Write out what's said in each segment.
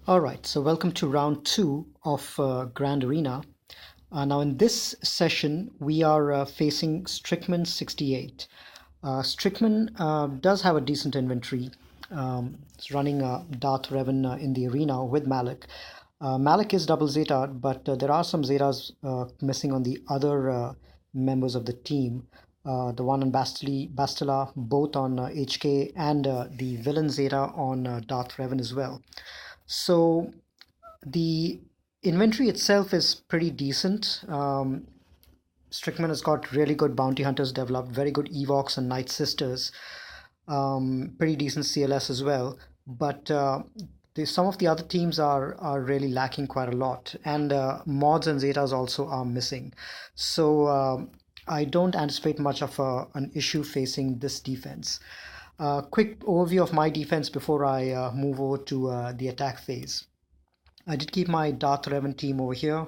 All right, so welcome to round two of Grand Arena. Now, in this session, we are facing Strickman 68. Strickman does have a decent inventory. It's running Darth Revan in the arena with Malik. Malik is double Zeta, but there are some Zetas missing on the other members of the team. The one on Bastila, both on HK, and the villain Zeta on Darth Revan as well. So the inventory itself is pretty decent. Strickman has got really good bounty hunters developed, very good Evox and Night Sisters, pretty decent CLS as well. But some of the other teams are really lacking quite a lot, and mods and Zetas also are missing. So I don't anticipate much of an issue facing this defense. Quick overview of my defense before I move over to the attack phase. I did keep my Darth Revan team over here.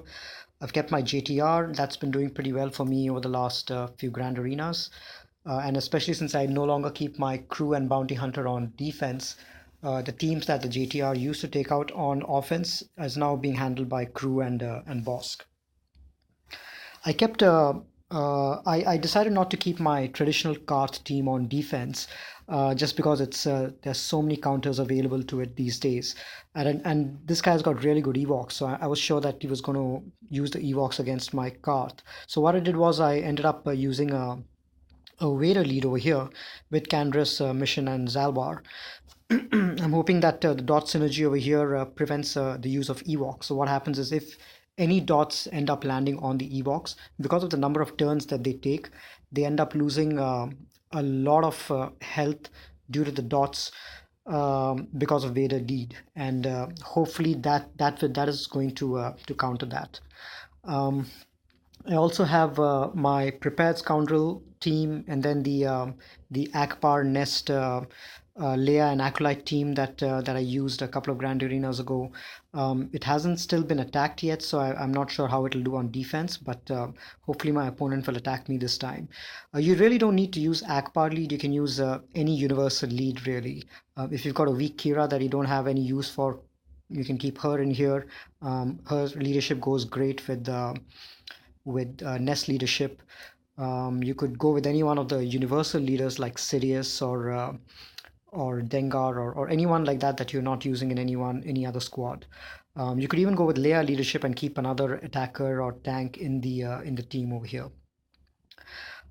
I've kept my JTR. That's been doing pretty well for me over the last few Grand Arenas. And especially since I no longer keep my crew and bounty hunter on defense, the teams that the JTR used to take out on offense is now being handled by crew and Bosk. I kept I decided not to keep my traditional Karth team on defense, just because there's so many counters available to it these days, and this guy's got really good Evox, so I was sure that he was going to use the Evox against my Karth. So what I did was I ended up using a Vader lead over here with Candra's Mission and Zalbar. I'm hoping that the dot synergy over here prevents the use of Evox. So what happens is if any dots end up landing on the Evox, because of the number of turns that they take, they end up losing a lot of health due to the dots because of Vader lead, and hopefully that is going to counter that. I also have my prepared scoundrel team, and then the Akbar Nest Leia and Acolyte team that I used a couple of Grand Arenas ago. It hasn't still been attacked yet, so I'm not sure how it'll do on defense, but hopefully my opponent will attack me this time. You really don't need to use Akbar lead. You can use any universal lead, really. If you've got a weak Kira that you don't have any use for, you can keep her in here. Her leadership goes great with Nest leadership. You could go with any one of the universal leaders like Sidious or Dengar or anyone like that you're not using in any other squad. You could even go with Leia leadership and keep another attacker or tank in the team over here.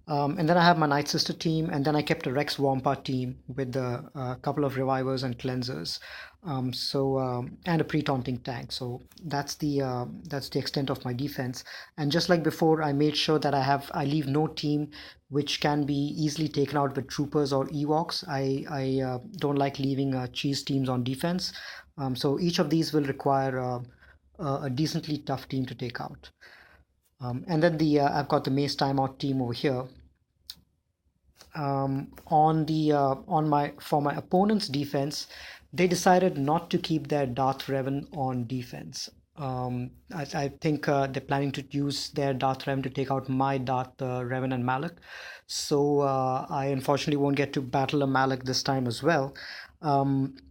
And then I have my Night Sister team, and then I kept a Rex Wampa team with a couple of revivers and cleansers, and a pre-taunting tank. So that's the extent of my defense. And just like before, I made sure that I leave no team which can be easily taken out with troopers or Ewoks. I don't like leaving cheese teams on defense. So each of these will require a decently tough team to take out. And then I've got the Mace Timeout team over here. For my opponent's defense, they decided not to keep their Darth Revan on defense. I think they're planning to use their Darth Revan to take out my Darth Revan and Malak. So I unfortunately won't get to battle a Malak this time as well. And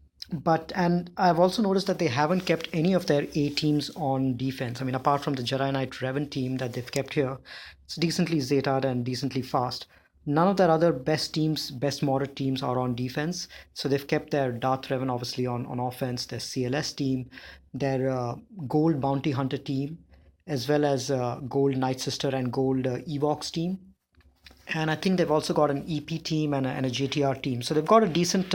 I've also noticed that they haven't kept any of their A teams on defense. I mean, apart from the Jedi Knight Revan team that they've kept here, it's decently Zeta'd and decently fast. None of their other best teams, best modded teams are on defense. So they've kept their Darth Revan obviously on offense, their CLS team, their Gold Bounty Hunter team, as well as Gold Night Sister and Gold Evox team. And I think they've also got an EP team and a JTR team. So they've got a decent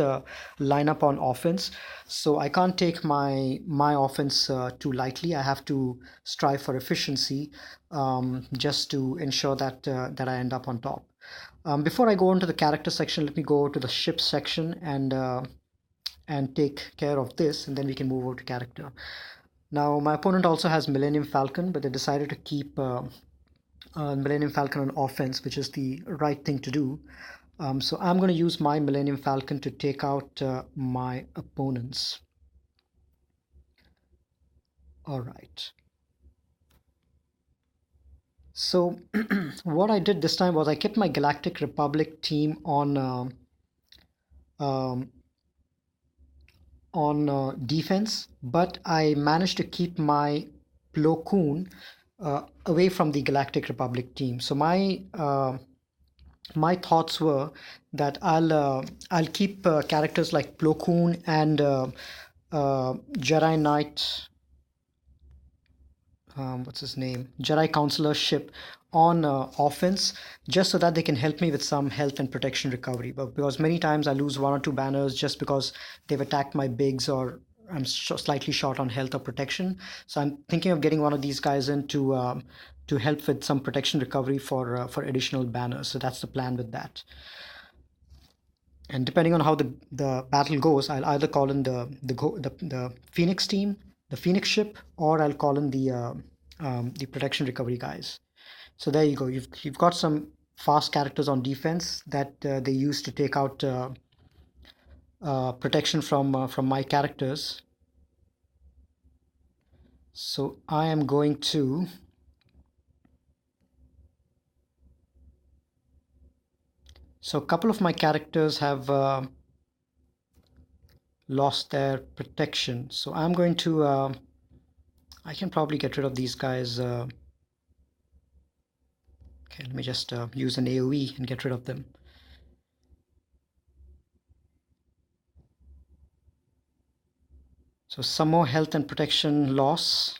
lineup on offense. So I can't take my offense too lightly. I have to strive for efficiency just to ensure that I end up on top. Before I go into the character section, let me go to the ship section and take care of this, and then we can move over to character. Now, my opponent also has Millennium Falcon, but they decided to keep Millennium Falcon on offense, which is the right thing to do. So I'm going to use my Millennium Falcon to take out my opponents. All right. So what I did this time was I kept my Galactic Republic team on on defense, but I managed to keep my Plo Koon away from the Galactic Republic team. So my thoughts were that I'll keep characters like Plo Koon and Jedi Knight, what's his name, Jedi Counselor ship on offense, just so that they can help me with some health and protection recovery. But because many times I lose one or two banners just because they've attacked my bigs, or I'm slightly short on health or protection. So I'm thinking of getting one of these guys in to help with some protection recovery for additional banners. So that's the plan with that. And depending on how the battle goes, I'll either call in the Phoenix team, the Phoenix ship, or I'll call in the protection recovery guys. So there you go. You've got some fast characters on defense that they use to take out protection from my characters. So I am going to so a couple of my characters have lost their protection. So I'm going to I can probably get rid of these guys. Okay, let me just use an AoE and get rid of them. So some more health and protection loss.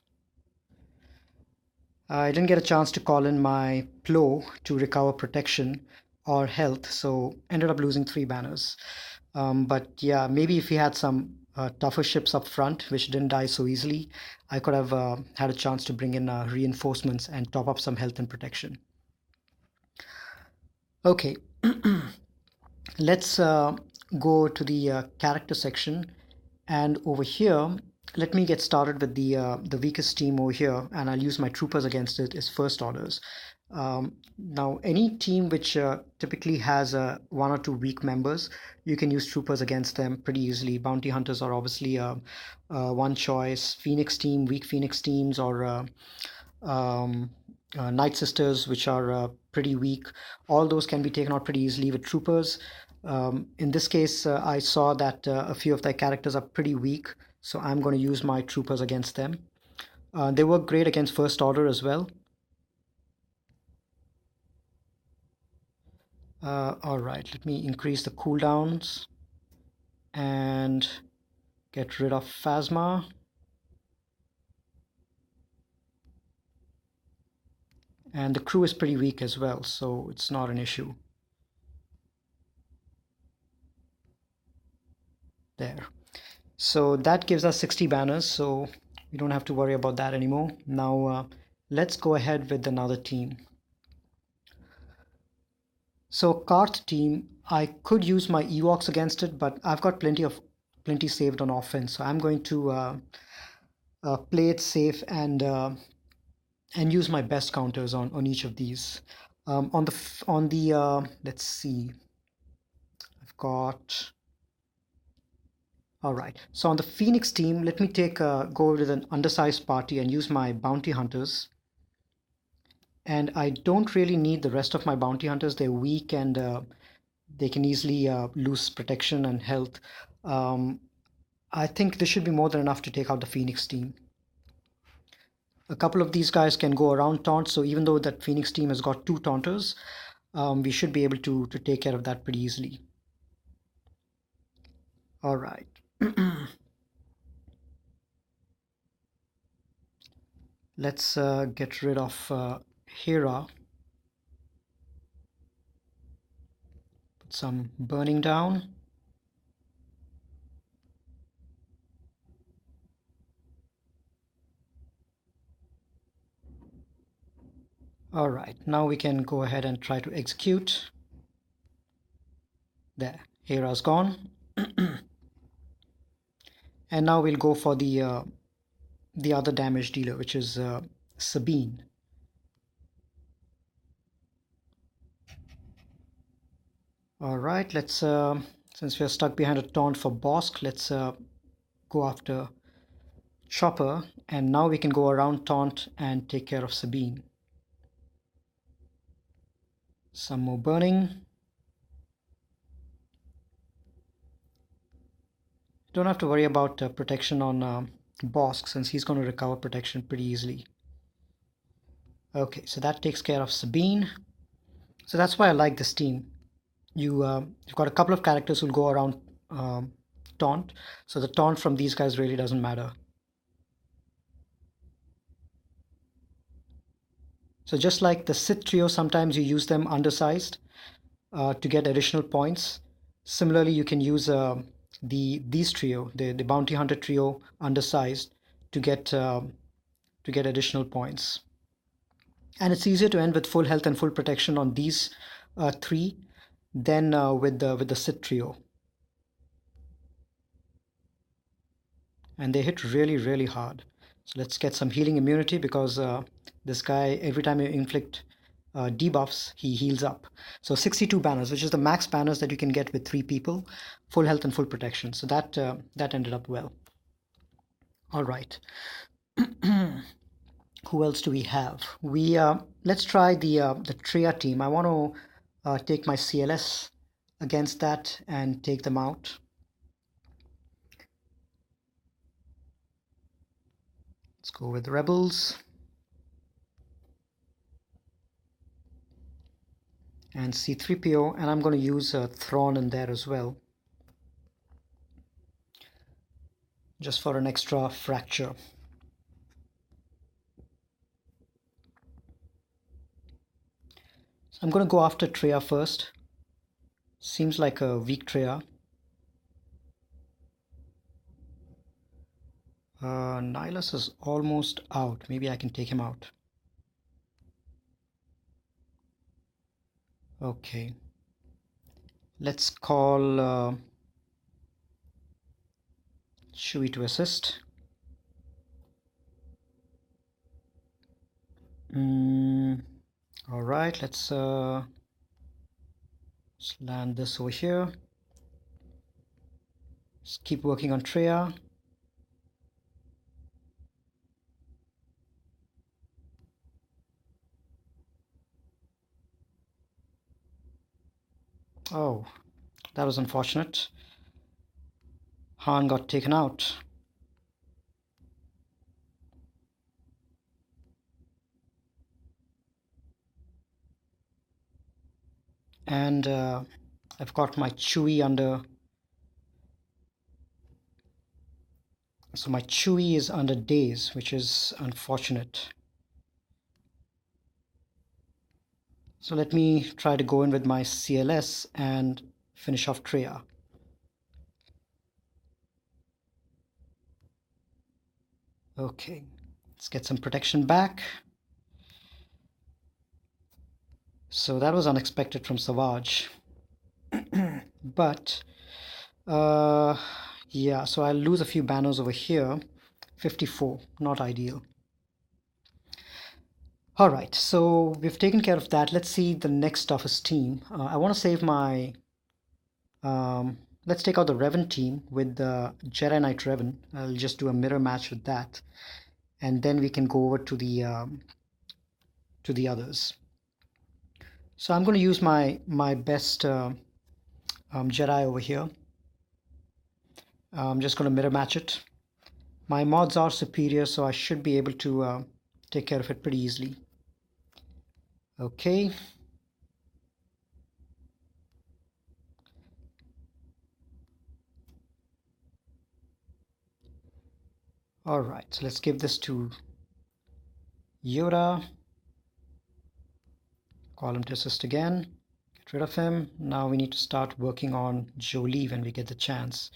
I didn't get a chance to call in my Plo to recover protection or health, so ended up losing 3 banners. But yeah, maybe if he had some tougher ships up front, which didn't die so easily, I could have had a chance to bring in reinforcements and top up some health and protection. Okay, let's go to the character section, and over here let me get started with the weakest team over here, and I'll use my troopers against it is first orders. Now any team which typically has one or two weak members, you can use troopers against them pretty easily. Bounty hunters are obviously one choice. Phoenix team, weak Phoenix teams, or um, Night Sisters, which are pretty weak. All those can be taken out pretty easily with troopers. In this case, I saw that a few of their characters are pretty weak, so I'm going to use my troopers against them. They work great against First Order as well. All right, let me increase the cooldowns and get rid of Phasma. And the crew is pretty weak as well, so it's not an issue. There. So that gives us 60 banners, so we don't have to worry about that anymore. Now let's go ahead with another team. So Karth team, I could use my Ewoks against it, but I've got plenty saved on offense, so I'm going to play it safe and use my best counters on each of these. On the let's see, I've got. All right, so on the Phoenix team, let me go with an undersized party and use my bounty hunters. And I don't really need the rest of my bounty hunters. They're weak and they can easily lose protection and health. I think this should be more than enough to take out the Phoenix team. A couple of these guys can go around taunt, so even though that Phoenix team has got 2 taunters, we should be able to take care of that pretty easily. All right. Let's get rid of Hera. Put some burning down. All right, now we can go ahead and try to execute. There, Hera's gone. And now we'll go for the other damage dealer, which is Sabine. All right, let's since we're stuck behind a taunt for Bosk, let's go after Chopper, and now we can go around taunt and take care of Sabine. Some more burning. don't have to worry about protection on Bosk, since he's going to recover protection pretty easily. Okay, so that takes care of Sabine. So that's why I like this team. You've got a couple of characters who'll go around taunt, so the taunt from these guys really doesn't matter. So just like the Sith trio, sometimes you use them undersized to get additional points. Similarly, you can use these trio, the bounty hunter trio, undersized to get additional points. And it's easier to end with full health and full protection on these three than with the Sith trio. And they hit really, really hard. So let's get some healing immunity, because this guy, every time you inflict debuffs, he heals up. So 62 banners, which is the max banners that you can get with 3 people, full health and full protection. So that ended up well. All right. Who else do we have? Let's try the Tria team. I want to take my CLS against that and take them out. Let's go with the Rebels. And C3PO, and I'm going to use Thrawn in there as well, just for an extra fracture. So I'm going to go after Tria first. Seems like a weak Tria. Nihilus is almost out. Maybe I can take him out. Okay. Let's call Chewie to assist. All right, let's land this over here. Let's keep working on Tria. Oh, that was unfortunate. Han got taken out. And I've got my Chewie under. So my Chewie is under daze, which is unfortunate. So let me try to go in with my CLS and finish off Tria. Okay, let's get some protection back. So that was unexpected from Savage. But yeah, so I'll lose a few banners over here. 54, not ideal. All right, so we've taken care of that. Let's see the next toughest team. I want to save my let's take out the Revan team with the Jedi Knight Revan. I'll just do a mirror match with that, and then we can go over to the others. So I'm going to use my best Jedi over here. I'm just going to mirror match it. My mods are superior, so I should be able to take care of it pretty easily. Okay. All right, so let's give this to Yoda. Call him to assist again. Get rid of him. Now we need to start working on Jolie when we get the chance.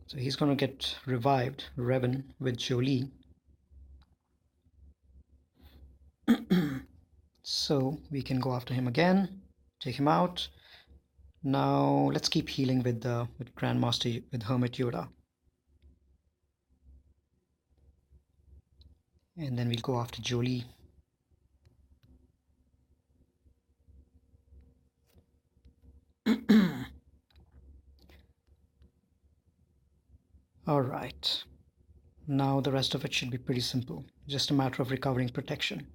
So he's going to get revived, Revan, with Jolie. So we can go after him again, take him out. Now let's keep healing with Grandmaster, with Hermit Yoda. And then we'll go after Jolie. All right. Now the rest of it should be pretty simple. Just a matter of recovering protection.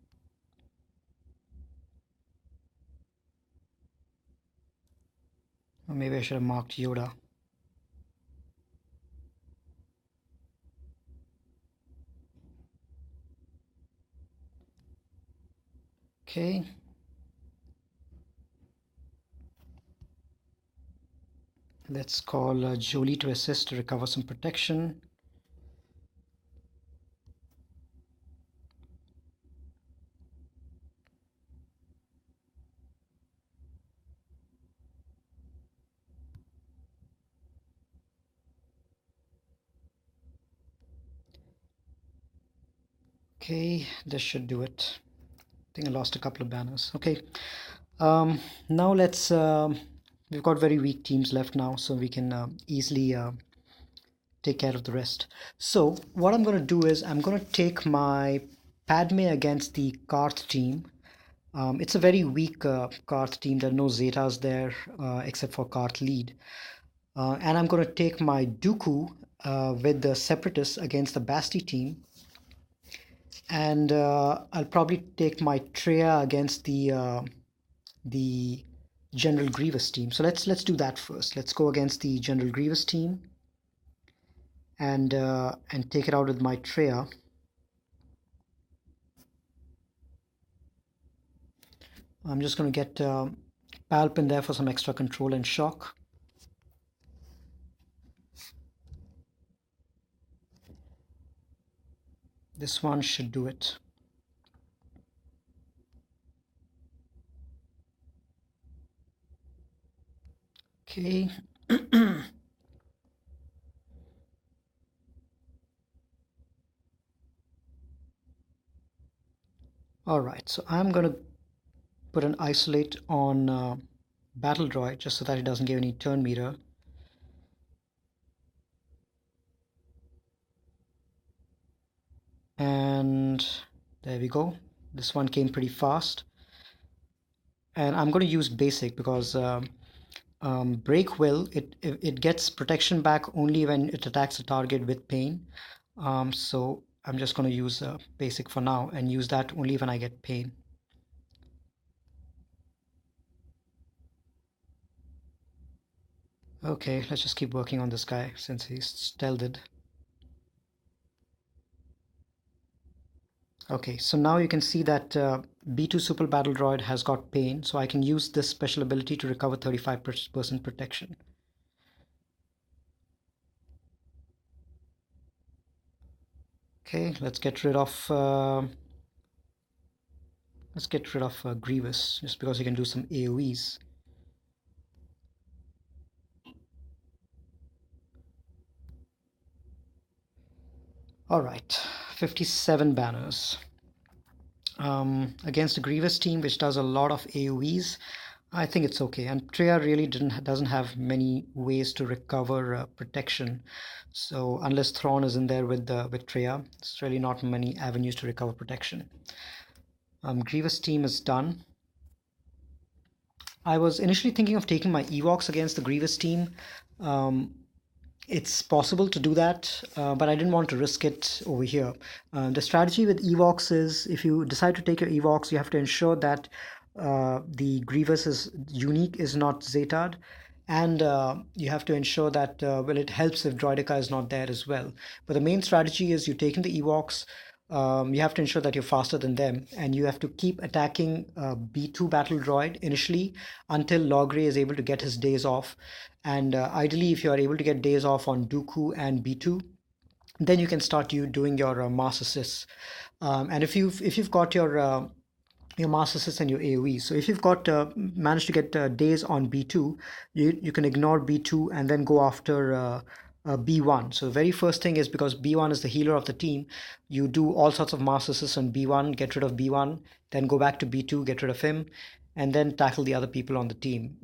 Or maybe I should have marked Yoda. Okay. Let's call Jolie to assist to recover some protection. Okay, this should do it. I think I lost a couple of banners. Okay. Now we've got very weak teams left now, so we can easily take care of the rest. So what I'm going to do is I'm going to take my Padme against the Karth team. It's a very weak Karth team. There are no Zetas there except for Karth lead. And I'm going to take my Dooku with the Separatists against the Basti team. And I'll probably take my Treya against the General Grievous team. So let's do that first. Let's go against the General Grievous team and take it out with my Treya. I'm just going to get Palp in there for some extra control and shock. This one should do it. Okay. All right, so I'm going to put an isolate on Battle Droid just so that it doesn't give any turn meter. And there we go. This one came pretty fast. And I'm going to use basic because break will, it gets protection back only when it attacks a target with pain. So I'm just going to use basic for now and use that only when I get pain. Okay, let's just keep working on this guy since he's stealthed. Okay, so now you can see that B2 Super Battle Droid has got pain, so I can use this special ability to recover 35% protection. Okay, let's get rid of Grievous just because he can do some AoEs. All right, 57 banners. Against a Grievous team which does a lot of AoEs, I think it's okay. And Treya really doesn't have many ways to recover protection. So unless Thrawn is in there with Treya, it's really not many avenues to recover protection. Grievous team is done. I was initially thinking of taking my Ewoks against the Grievous team. It's possible to do that, but I didn't want to risk it over here. The strategy with Ewoks is if you decide to take your Ewoks, you have to ensure that the Grievous is unique, is not Zeta'd, and you have to ensure that, well, it helps if Droideka is not there as well. But the main strategy is you take in the Ewoks, you have to ensure that you're faster than them, and you have to keep attacking B2 Battle Droid initially until Logray is able to get his days off. And ideally, if you are able to get days off on Dooku and B2, then you can start doing your mass assists. And if you've got your mass assists and your AoE. So if you've got managed to get days on B2, you can ignore B2 and then go after B1. So the very first thing is because B1 is the healer of the team, you do all sorts of mass assists on B1, get rid of B1, then go back to B2, get rid of him, and then tackle the other people on the team.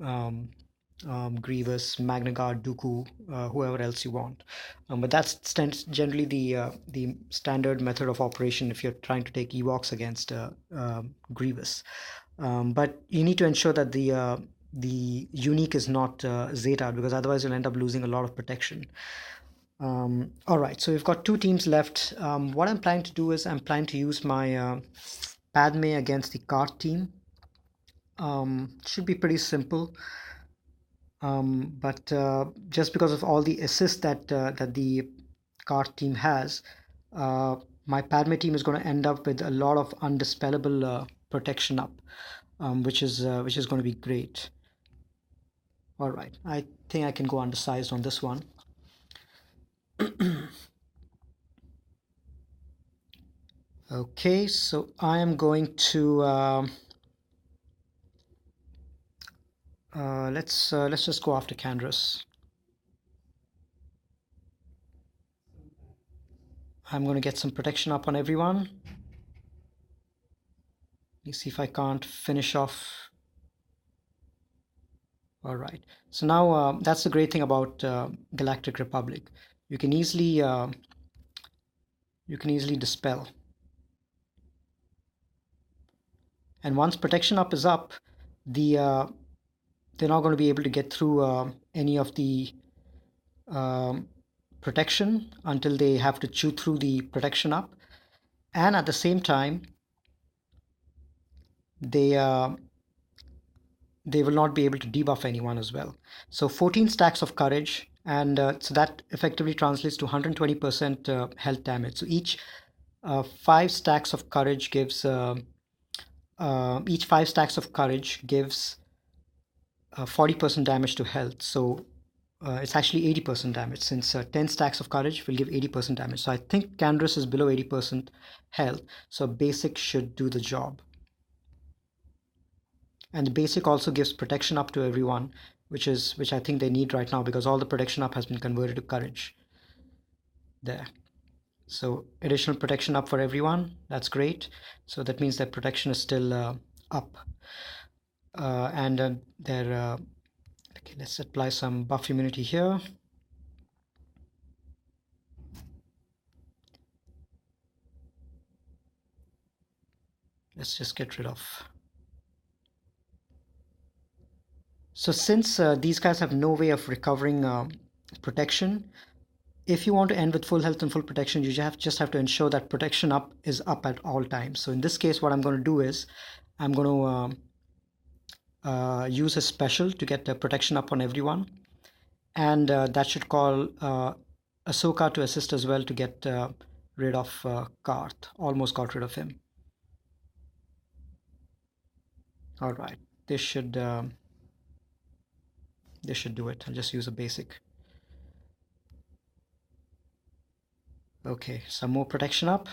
Grievous, Magna Guard, Dooku, whoever else you want. But that's generally the standard method of operation if you're trying to take Ewoks against Grievous. But you need to ensure that the unique is not Zeta, because otherwise you'll end up losing a lot of protection. All right, so we've got two teams left. What I'm planning to do is I'm planning to use my Padme against the card team. Should be pretty simple. But just because of all the assists that the card team has, uh, my Padme team is going to end up with a lot of undispellable protection up, which is going to be great. All right, I think I can go undersized on this one. Okay, so I am going to let's just go after Candrass. I'm going to get some protection up on everyone. Let me see if I can't finish off. All right. So now that's the great thing about Galactic Republic. You can easily dispel. And once protection up is up, they're not going to be able to get through any of the protection until they have to chew through the protection up. And at the same time, they will not be able to debuff anyone as well. So 14 stacks of courage, and so that effectively translates to 120% health damage. So each 5 stacks of courage gives 40% damage to health. So it's actually 80% damage, since 10 stacks of courage will give 80% damage. So I think Candrass is below 80% health, so basic should do the job. And the basic also gives protection up to everyone, which I think they need right now, because all the protection up has been converted to courage. There. So additional protection up for everyone. That's great. So that means that protection is still up. And they're okay, let's apply some buff immunity here. Let's just get rid of. So since these guys have no way of recovering protection, if you want to end with full health and full protection, you just have to ensure that protection up is up at all times. So in this case, what I'm going to do is I'm going to use a special to get the protection up on everyone, and that should call Ahsoka to assist as well to get rid of Karth. Almost got rid of him. All right, this should do it. I'll just use a basic. Okay, some more protection up.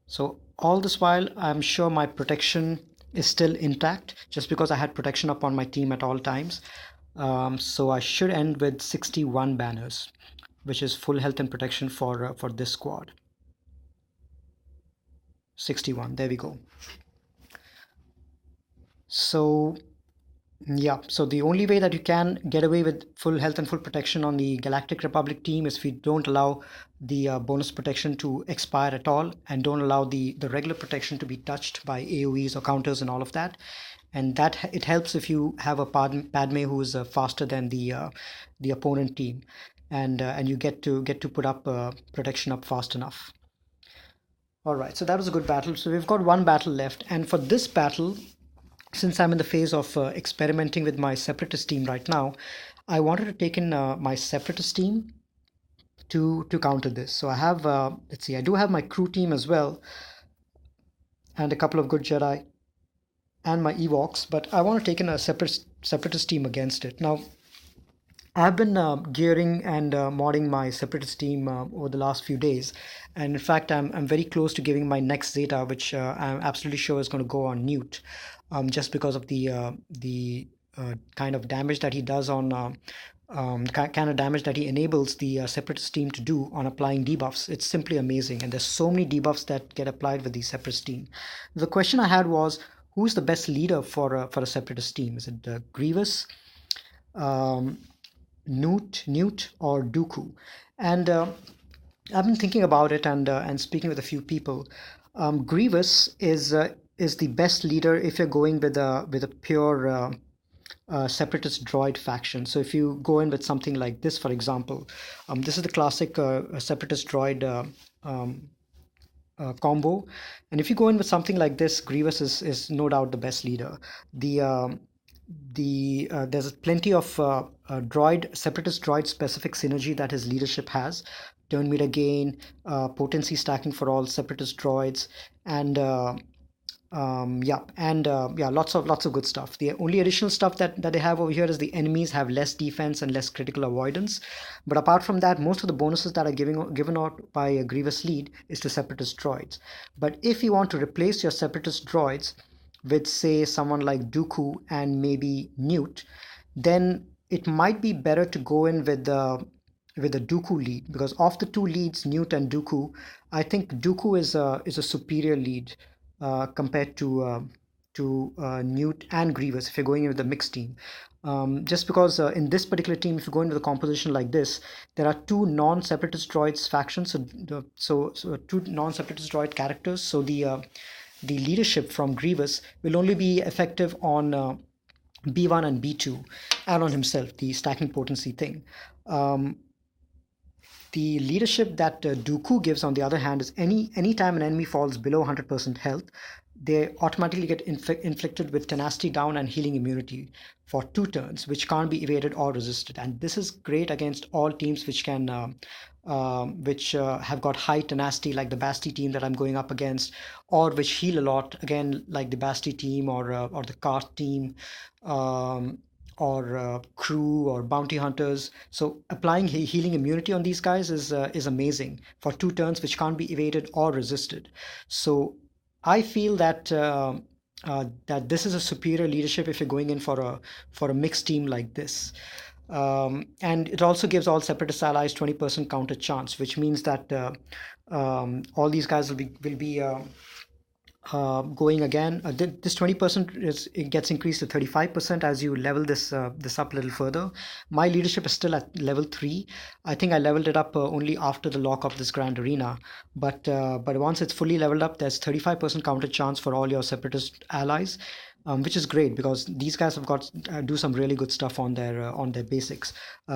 So all this while, I'm sure my protection is still intact, just because I had protection up on my team at all times. So I should end with 61 banners, which is full health and protection for this squad. 61, there we go. So yeah, so the only way that you can get away with full health and full protection on the Galactic Republic team is if you don't allow the bonus protection to expire at all, and don't allow the regular protection to be touched by AoEs or counters and all of that. And that it helps if you have a Padme who is faster than the opponent team, and you get to put up protection up fast enough. All right, so that was a good battle. So we've got one battle left, and for this battle, since I'm in the phase of experimenting with my Separatist team right now, I wanted to take in my Separatist team to counter this. So I have, let's see, I do have my crew team as well, and a couple of good Jedi, and my Ewoks, but I want to take in a Separatist team against it. Now, I've been gearing and modding my Separatist team over the last few days, and in fact, I'm very close to giving my next Zeta, which I'm absolutely sure is going to go on Newt, just because of the kind of damage that he does on kind of damage that he enables the Separatist team to do on applying debuffs. It's simply amazing, and there's so many debuffs that get applied with the Separatist team. The question I had was, who's the best leader for a Separatist team? Is it Grievous, Newt, or Dooku? And I've been thinking about it and speaking with a few people. Grievous is the best leader if you're going with a pure separatist droid faction. So if you go in with something like this, for example, this is the classic separatist droid combo. And if you go in with something like this, Grievous is no doubt the best leader. There's plenty of droid separatist droid specific synergy that his leadership has. Turn meter gain, potency stacking for all separatist droids, and yeah, lots of good stuff. The only additional stuff that they have over here is the enemies have less defense and less critical avoidance. But apart from that, most of the bonuses that are given out by a Grievous lead is to separatist droids. But if you want to replace your separatist droids with, say, someone like Dooku and maybe Newt, then it might be better to go in with the Dooku lead, because of the two leads, Newt and Dooku, I think Dooku is a superior lead compared to Newt and Grievous if you're going in with a mixed team. Just because in this particular team, if you go in with a composition like this, there are two non-separatist droids factions, so two non-separatist droid characters. So the leadership from Grievous will only be effective on B1 and B2, and on himself, the stacking potency thing. Um, the leadership that Dooku gives, on the other hand, is any time an enemy falls below 100% health, they automatically get inflicted with tenacity down and healing immunity for 2 turns, which can't be evaded or resisted. And this is great against all teams which have got high tenacity, like the Basti team that I'm going up against, or which heal a lot, again, like the Basti team or the Kart team. Or crew or bounty hunters. So applying healing immunity on these guys is amazing for 2 turns, which can't be evaded or resisted. So I feel that this is a superior leadership if you're going in for a mixed team like this. And it also gives all separatist allies 20% counter chance, which means that all these guys will be going again. This 20% it gets increased to 35% as you level this up a little further. My leadership is still at level 3. I think I leveled it up only after the lock of this grand arena. But once it's fully leveled up, there's 35% counter chance for all your separatist allies. Which is great because these guys have got do some really good stuff on their basics.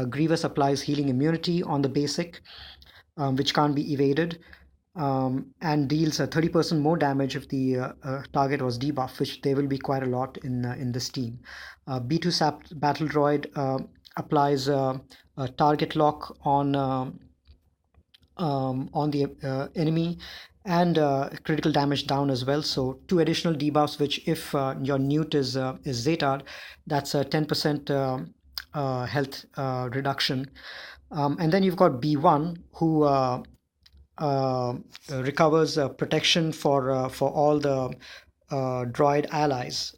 Grievous applies healing immunity on the basic, which can't be evaded, and deals 30% more damage if the target was debuffed, which there will be quite a lot in this team. B2 Battle Droid applies a target lock on the enemy, and critical damage down as well. So 2 additional debuffs, which if your Newt is Zetard, that's a 10% health reduction. And then you've got B1, who recovers protection for all the droid allies.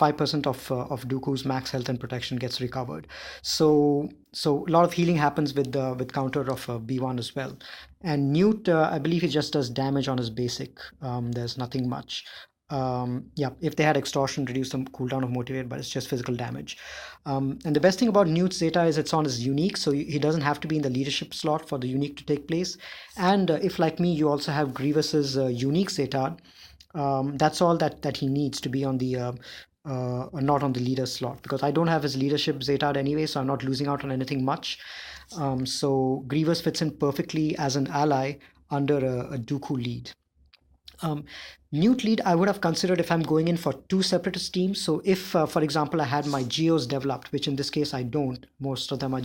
5% of Dooku's max health and protection gets recovered. So a lot of healing happens with counter of B1 as well. And Newt, I believe he just does damage on his basic. There's nothing much. Yeah, if they had extortion, reduce the cooldown of motivate, but it's just physical damage. And the best thing about Newt Zeta is it's on his unique, so he doesn't have to be in the leadership slot for the unique to take place. And if, like me, you also have Grievous's unique Zeta, that's all that he needs to be on the not on the leader slot, because I don't have his leadership Zetard anyway, so I'm not losing out on anything much. So Grievous fits in perfectly as an ally under a Dooku lead. Newt lead I would have considered if I'm going in for 2 separatist teams. So if, for example, I had my geos developed, which in this case I don't. Most of them are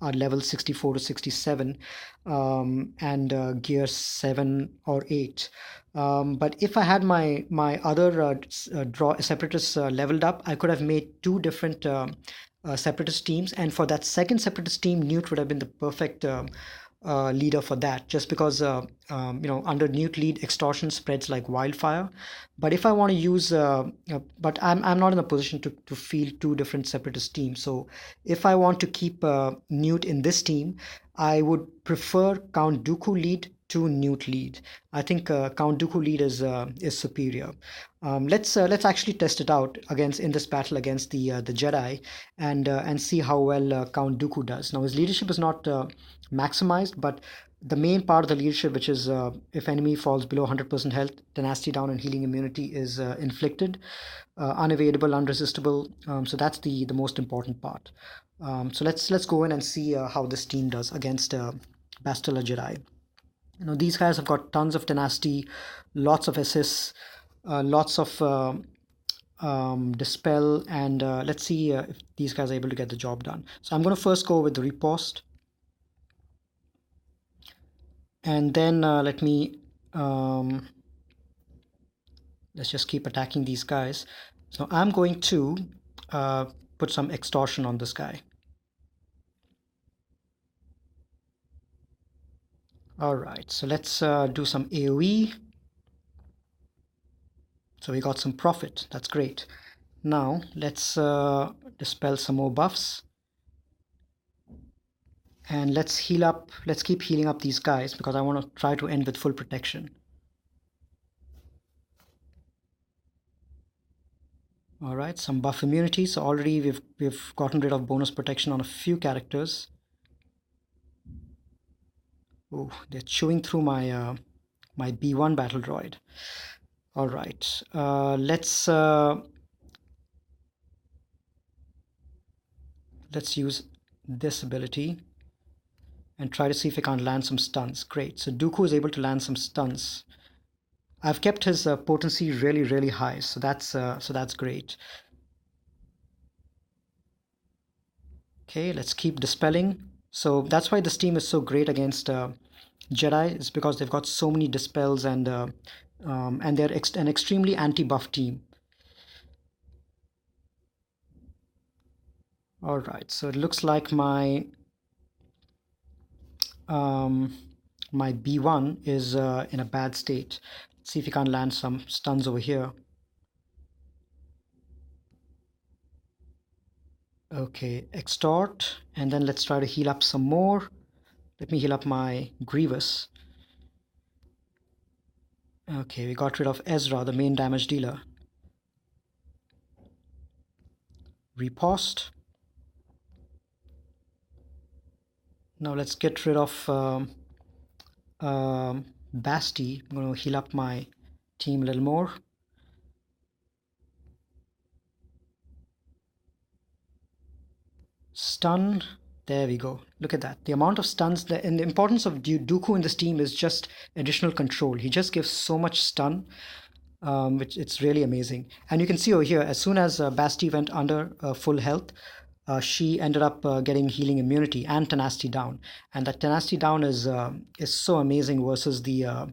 are level 64 to 67, and gear 7 or 8. But if I had my other separatists leveled up, I could have made 2 different separatist teams, and for that second separatist team, Newt would have been the perfect leader for that, just because under Newt lead, extortion spreads like wildfire. But if I want to use but I'm not in a position to field 2 different separatist teams. So if I want to keep Newt in this team, I would prefer Count Dooku lead to Newt lead. I think Count Dooku lead is superior. Let's actually test it out against in this battle against the Jedi and see how well Count Dooku does. Now his leadership is not maximized, but the main part of the leadership, which is if enemy falls below 100% health, tenacity down and healing immunity is inflicted, unavoidable, unresistible. So that's the most important part. So let's go in and see how this team does against Bastila Jedi. These guys have got tons of tenacity, lots of assists, lots of dispel, and let's see if these guys are able to get the job done. So I'm going to first go with the riposte, and then let's just keep attacking these guys. So I'm going to put some extortion on this guy. All right, so let's do some AoE. So we got some profit. That's great. Now let's dispel some more buffs. And let's heal up. Let's keep healing up these guys because I want to try to end with full protection. All right, some buff immunity. So already we've gotten rid of bonus protection on a few characters. Oh, they're chewing through my my B1 battle droid. All right, let's use this ability and try to see if we can't land some stuns. Great. So Dooku is able to land some stuns. I've kept his potency really, really high, so that's great. Okay, let's keep dispelling. So that's why this team is so great against Jedi. It's because they've got so many dispels and they're an extremely anti-buff team. All right, so it looks like my my B1 is in a bad state. Let's see if we can't land some stuns over here. Okay, extort, and then let's try to heal up some more. Let me heal up my Grievous. Okay, we got rid of Ezra, the main damage dealer. Riposte. Now let's get rid of Basti. I'm going to heal up my team a little more. Stun. There we go. Look at that. The amount of stuns and the importance of Dooku in this team is just additional control. He just gives so much stun, which it's really amazing. And you can see over here, as soon as Basti went under full health, she ended up getting healing immunity and tenacity down. And that tenacity down is so amazing versus the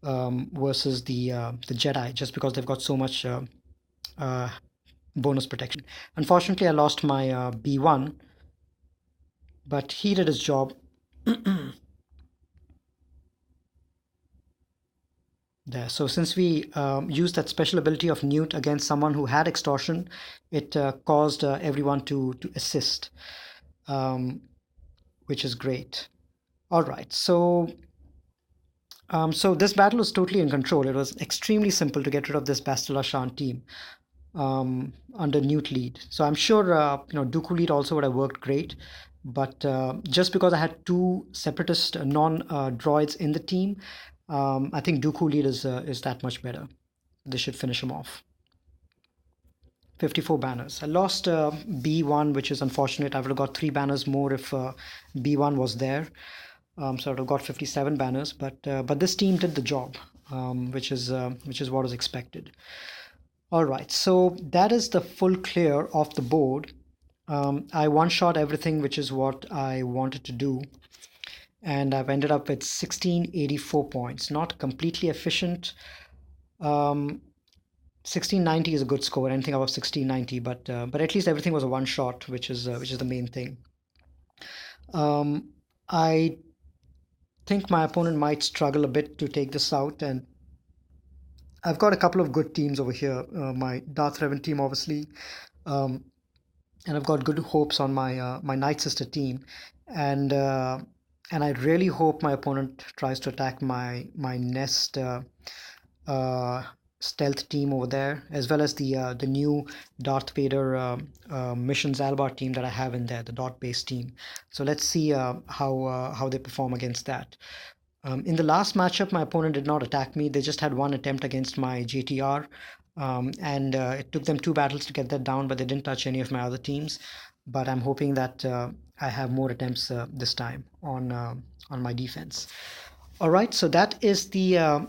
Jedi, just because they've got so much bonus protection. Unfortunately, I lost my B1, but he did his job. There. So since we used that special ability of Newt against someone who had extortion, it caused everyone to assist, which is great. All right, so this battle was totally in control. It was extremely simple to get rid of this Bastila Shan team under Newt lead. So I'm sure Dooku lead also would have worked great, but just because I had two separatist non-droids in the team, I think Dooku lead is that much better. This should finish him off. 54 banners. I lost B1, which is unfortunate. I would have got 3 banners more if B1 was there. So I would have got 57 banners, but this team did the job, which is what was expected. All right, so that is the full clear of the board. I one-shot everything, which is what I wanted to do. And I've ended up with 1684 points. Not completely efficient. 1690 is a good score. Anything above 1690, but at least everything was a one shot, which is the main thing. I think my opponent might struggle a bit to take this out, and I've got a couple of good teams over here. My Darth Revan team, obviously, and I've got good hopes on my my Night Sister team, and and I really hope my opponent tries to attack my nest uh, stealth team over there, as well as the new Darth Vader missions Albar team that I have in there, the dot based team. So let's see how they perform against that. In the last matchup, my opponent did not attack me. They just had one attempt against my JTR, and it took them two battles to get that down, but they didn't touch any of my other teams. But I'm hoping that I have more attempts this time on my defense. All right, so that is the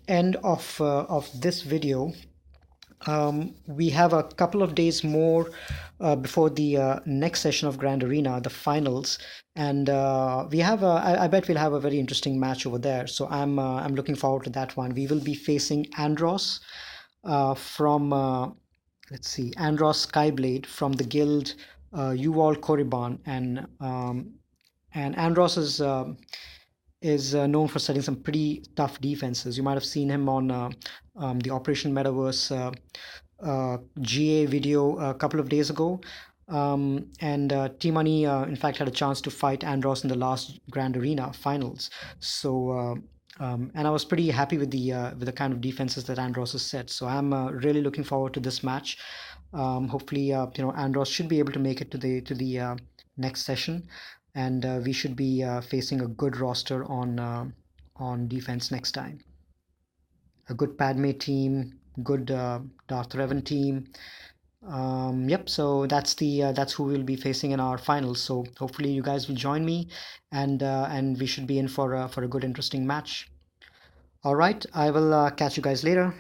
end of this video. We have a couple of days more before the next session of Grand Arena, the finals, and I bet we'll have a very interesting match over there. So I'm looking forward to that one. We will be facing Andros from let's see, Andros Skyblade from the guild Uval Korriban, and Andros is known for setting some pretty tough defenses. You might have seen him on the Operation Metaverse GA video a couple of days ago. And T-Money, in fact, had a chance to fight Andros in the last Grand Arena finals. So, and I was pretty happy with the kind of defenses that Andros has set. So I'm really looking forward to this match. Hopefully, Andros should be able to make it to the next session, and we should be facing a good roster on defense next time. A good Padme team, good Darth Revan team. Yep. So that's who we'll be facing in our finals. So hopefully you guys will join me, and we should be in for a good, interesting match. All right. I will catch you guys later.